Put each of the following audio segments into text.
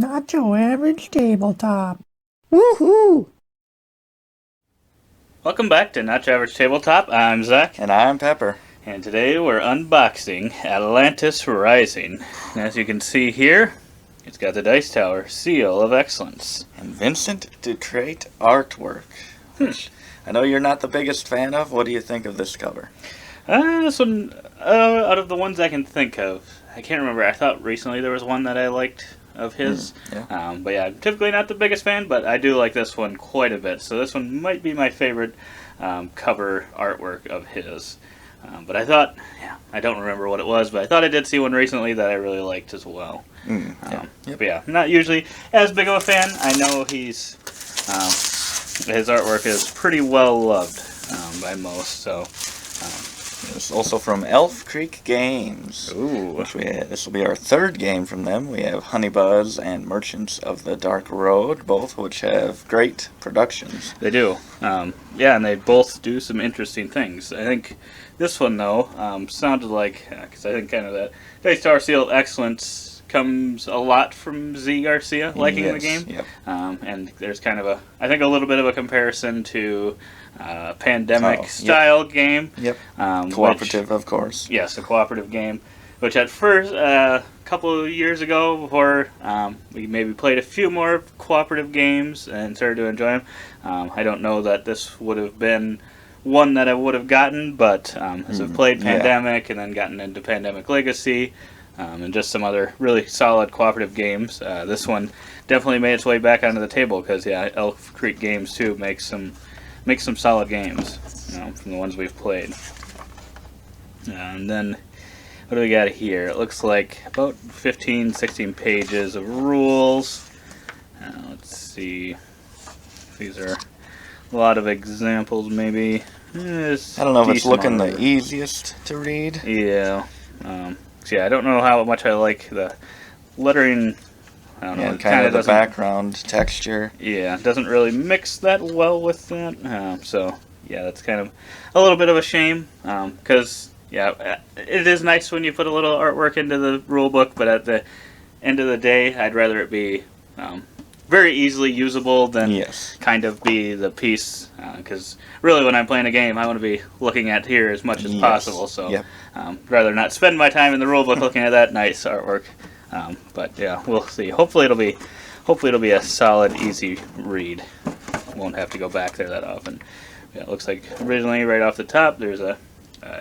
Not your average tabletop. Woohoo! Welcome back to Not Your Average Tabletop. I'm Zach, And I'm Pepper. and today we're unboxing Atlantis Rising. And as you can see here, it's got the Dice Tower Seal of Excellence. And Vincent Dutrait artwork. Which I know you're not the biggest fan of. What do you think of this cover? This one, out of the ones I can think of, I can't remember. I thought recently there was one that I liked of his. But yeah, I'm typically not the biggest fan, but I do like this one quite a bit. So this one might be my favorite cover artwork of his. But I thought, I don't remember what it was, but I thought I did see one recently that I really liked as well. But yeah, I'm not usually as big of a fan. I know his artwork is pretty well loved by most, so... It's also from Elf Creek Games. Ooh. This will be our third game from them. We have Honeybuzz and Merchants of the Dark Road, both which have great productions. They do. And they both do some interesting things. I think this one, though, sounded like, because I think kind of that Dice Tower Seal of Excellence comes a lot from Z Garcia liking the game. Yep. And there's kind of a little bit of a comparison to pandemic-style game. Yep. Cooperative, of course. Yes, a cooperative game, which at first, a couple of years ago, before we maybe played a few more cooperative games and started to enjoy them, I don't know that this would have been one that I would have gotten, but as I've played Pandemic and then gotten into Pandemic Legacy, and just some other really solid cooperative games, this one definitely made its way back onto the table, because Elf Creek Games too makes some solid games, from the ones we've played. And then, what do we got here? It looks like about 15, 16 pages of rules. Let's see. These are a lot of examples, maybe. I don't know if it's looking the easiest to read. Yeah. I don't know how much I like the lettering. I don't know. Kind of the background texture. Yeah, it doesn't really mix that well with that. That's kind of a little bit of a shame. Because, it is nice when you put a little artwork into the rule book, but at the end of the day, I'd rather it be very easily usable than kind of be the piece. Because really, when I'm playing a game, I want to be looking at here as much as possible. So, rather not spend my time in the rule book looking at that nice artwork. But we'll see. Hopefully it'll be a solid, easy read. Won't have to go back there that often. Yeah, it looks like originally right off the top there's a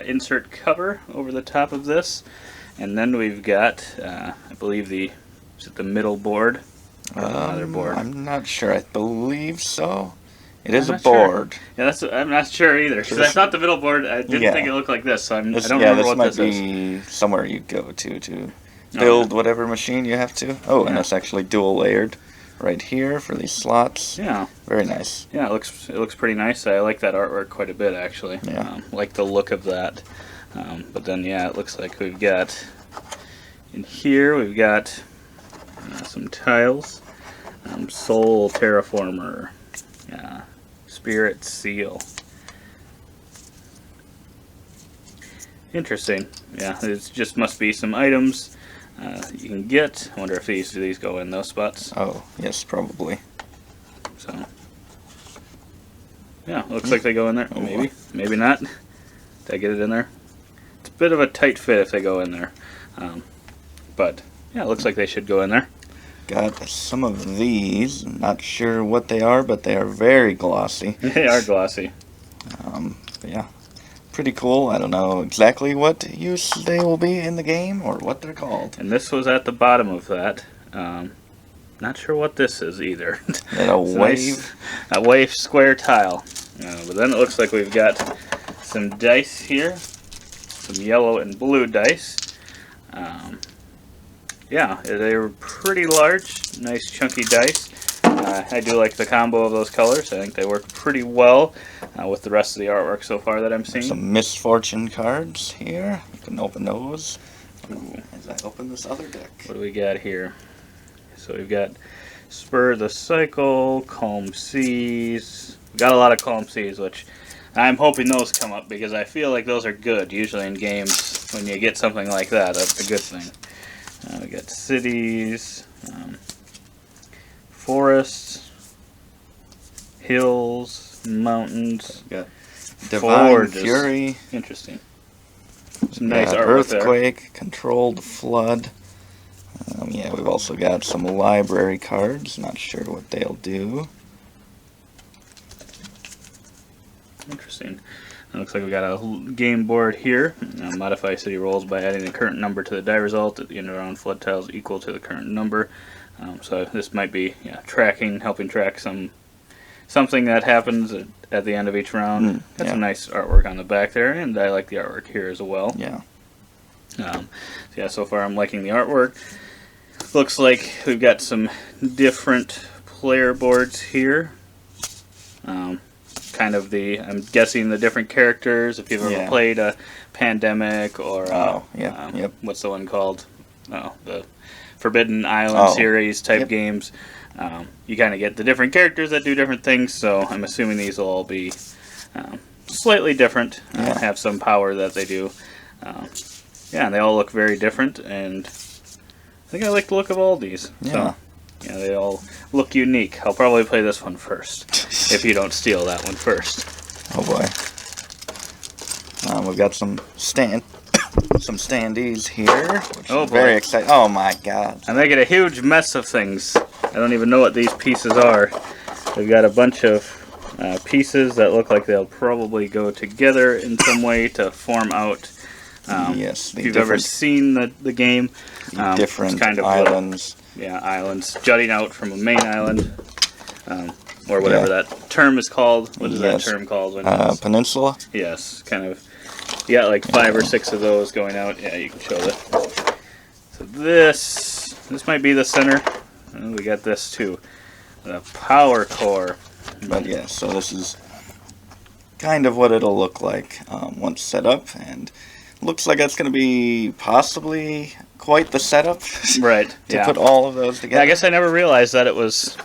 insert cover over the top of this, and then we've got I believe the middle board or the motherboard. I'm not sure. I believe so. It is a board. Sure. Yeah, I'm not sure either, because I thought the middle board. I didn't think it looked like this, so I don't remember what this is. This might be somewhere you go to build whatever machine you have to. And it's actually dual layered right here for these slots. Yeah. Very nice. Yeah, it looks pretty nice. I like that artwork quite a bit, actually. Yeah. Like the look of that. But then, it looks like we've got, in here, we've got some tiles. Soul Terraformer. Spirit Seal. Interesting. Yeah, it just must be some items you can get. I wonder if these go in those spots. Oh, yes, probably. So, looks like they go in there. Maybe not. Did I get it in there? It's a bit of a tight fit if they go in there. But, it looks like they should go in there. Got some of these. I'm not sure what they are, but they are very glossy. They are glossy. Pretty cool. I don't know exactly what use they will be in the game or what they're called. And this was at the bottom of that. Not sure what this is either. A wave? A wave square tile. But then it looks like we've got some dice here. Some yellow and blue dice. They're pretty large. Nice chunky dice. I do like the combo of those colors. I think they work pretty well with the rest of the artwork so far that I'm seeing. Some misfortune cards here. You can open those. As I open this other deck. What do we got here? So we've got Spur the Cycle, Calm Seas. We've got a lot of Calm Seas, which I'm hoping those come up, because I feel like those are good. Usually in games, when you get something like that, that's a good thing. We got Cities. forests, hills, mountains. Got Divine Gorgeous. Fury. Interesting. Some nice Got artwork there. Earthquake, Controlled Flood. Yeah, we've also got some library cards. Not sure what they'll do. Interesting. It looks like we got a game board here. Modify city rolls by adding the current number to the die result at the end of the round. Flood tiles equal to the current number. So this might be tracking, helping track something that happens at the end of each round. Got some nice artwork on the back there, and I like the artwork here as well. Yeah. So far I'm liking the artwork. Looks like we've got some different player boards here. I'm guessing the different characters. If you've ever played a Pandemic or what's the one called? The Forbidden Island series type games. You kind of get the different characters that do different things. So I'm assuming these will all be slightly different. Have some power that they do. And they all look very different. And I think I like the look of all these. Yeah. So, they all look unique. I'll probably play this one first, if you don't steal that one first. Oh boy. We've got some standees here, which is very exciting. Oh my god. I'm making a huge mess of things. I don't even know what these pieces are. We've got a bunch of pieces that look like they'll probably go together in some way to form out. Yes, if you've ever seen the game, different kind of islands. Islands jutting out from a main island, or whatever that term is called. What is that term called? Peninsula? Yes, kind of. You got like 5 or 6 of those going out. Yeah, you can show that. So this might be the center. And we got this too. The power core. But yeah, so this is kind of what it'll look like once set up, and looks like that's going to be possibly quite the setup. Right. to put all of those together. Yeah, I guess I never realized that it was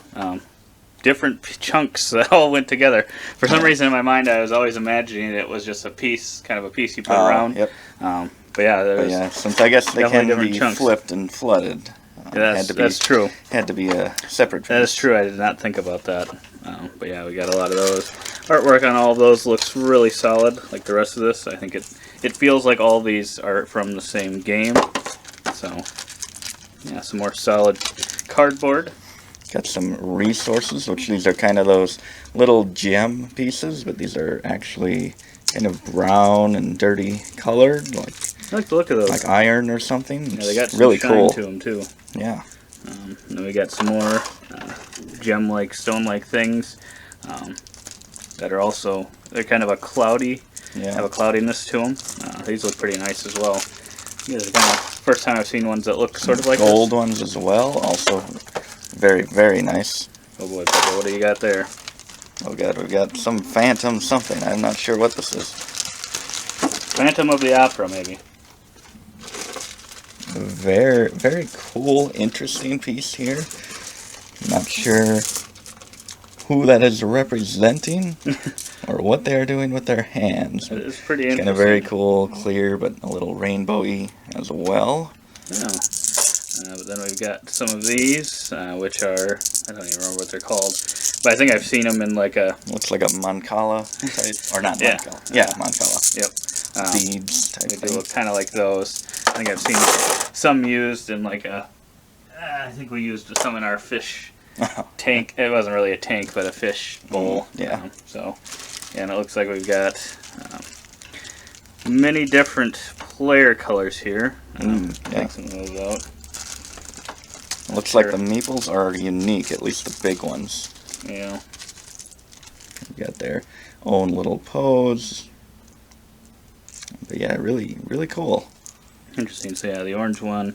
different chunks that all went together. For some reason in my mind, I was always imagining it was just a piece, kind of a piece you put around. Yep. But yeah, since I guess they can be chunks. flipped and flooded. That's true. Had to be a separate piece. That is true. I did not think about that. But yeah, we got a lot of those. Artwork on all of those looks really solid, like the rest of this. I think it feels like all these are from the same game. So, yeah, some more solid cardboard. Got some resources, which these are kind of those little gem pieces, but these are actually kind of brown and dirty colored, like I like the look of those. Like iron or something. Yeah, they got some really shine cool to them too. Yeah. Then we got some more gem-like, stone-like things that are also, they're kind of a cloudy, have a cloudiness to them. These look pretty nice as well. This is kind of the first time I've seen ones that look sort of like gold this. ones as well, also very, very nice. Oh boy, Papa, what do you got there? Oh god, we've got some phantom something. I'm not sure what this is. Phantom of the Opera, maybe. Very, very cool, interesting piece here. Not sure who that is representing or what they are doing with their hands. It's pretty interesting. Kind of very cool, clear, but a little rainbowy as well. Yeah. But then we've got some of these, which are, I don't even remember what they're called, but I think I've seen them in like a... Looks like a Mancala type, or not Mancala. Yeah, Mancala. Yep. Beads type They thing. do look kind of like those. I think I've seen some used in like a... I think we used some in our fish tank. It wasn't really a tank, but a fish bowl. Yeah. And it looks like we've got many different player colors here. Take some of those out. Looks like the meeples are unique, at least the big ones. Yeah. You got their own little pose. But yeah, really, really cool. Interesting. So yeah, the orange one.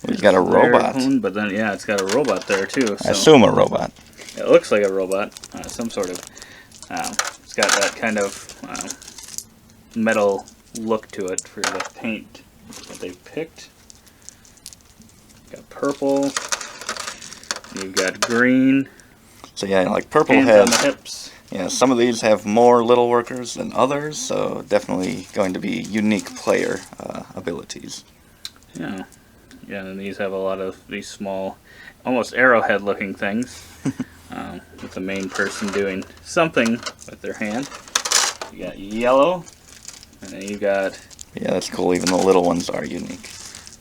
We've got a robot. But then yeah, it's got a robot there too. So I assume a robot. It looks like a robot, some sort of. It's got that kind of metal look to it for the paint that they picked. Got purple. You've got green. So yeah, like purple Hands has. on the hips. Yeah, some of these have more little workers than others, so definitely going to be unique player abilities. Yeah. Yeah, and these have a lot of these small, almost arrowhead-looking things, with the main person doing something with their hand. You got yellow, and then you got... Yeah, that's cool. Even the little ones are unique.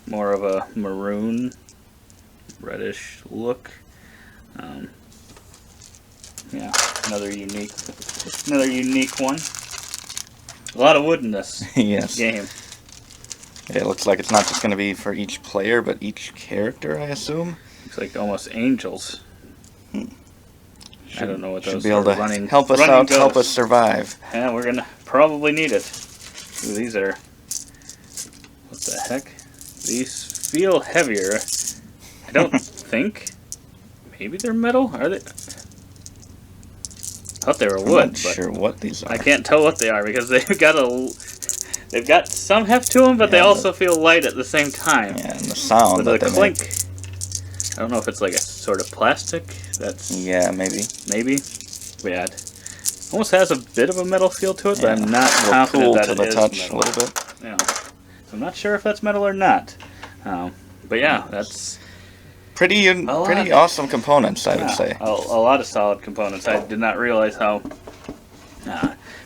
More of a maroon, reddish look. Yeah, another unique one. A lot of wood in this Yes. game. Yeah, it looks like it's not just going to be for each player, but each character, I assume. Looks like almost angels. I don't know what those should be able to running, help us running out, ghosts. help us survive. Yeah, we're gonna probably need it. Ooh, these are... What the heck? These feel heavier. I don't think. Maybe they're metal? Are they? Thought they were I'm wood, not but sure what these are. I can't tell what they are because they've got some heft to them, but they Yeah, also feel light at the same time. Yeah, and the sound With that the they clink. make. I don't know if it's like a sort of plastic. That's Yeah, maybe. maybe. Yeah, it almost has a bit of a metal feel to it, but I'm not A little confident cool that to it the is touch metal. a little bit. Yeah. So I'm not sure if that's metal or not. But yeah, that's Pretty awesome components, I would say. a lot of solid components. I did not realize how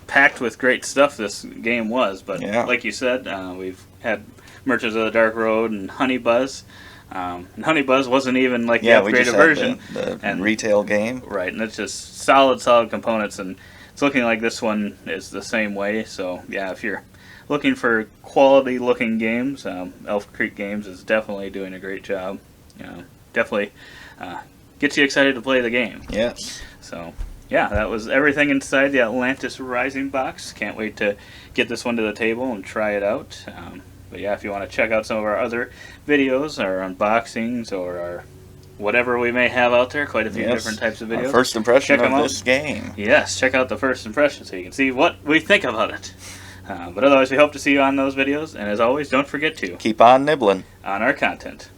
packed with great stuff this game was. But Yeah. like you said, we've had Merchants of the Dark Road and Honey Buzz. And Honey Buzz wasn't even like the Yeah, we upgraded just version. had the And- retail game. Right, and it's just solid components, and it's looking like this one is the same way. So yeah, if you're looking for quality looking games, Elf Creek Games is definitely doing a great job. Definitely gets you excited to play the game. Yes. So yeah, that was everything inside the Atlantis Rising box. Can't wait to get this one to the table and try it out. But yeah, if you want to check out some of our other videos, our unboxings, or our whatever we may have out there, quite a few Yes. different types of Our videos. first impression Check 'em of out. this game. Yes, check out the first impression so you can see what we think about it. But otherwise, we hope to see you on those videos, and as always, don't forget to Keep on nibbling. on our content.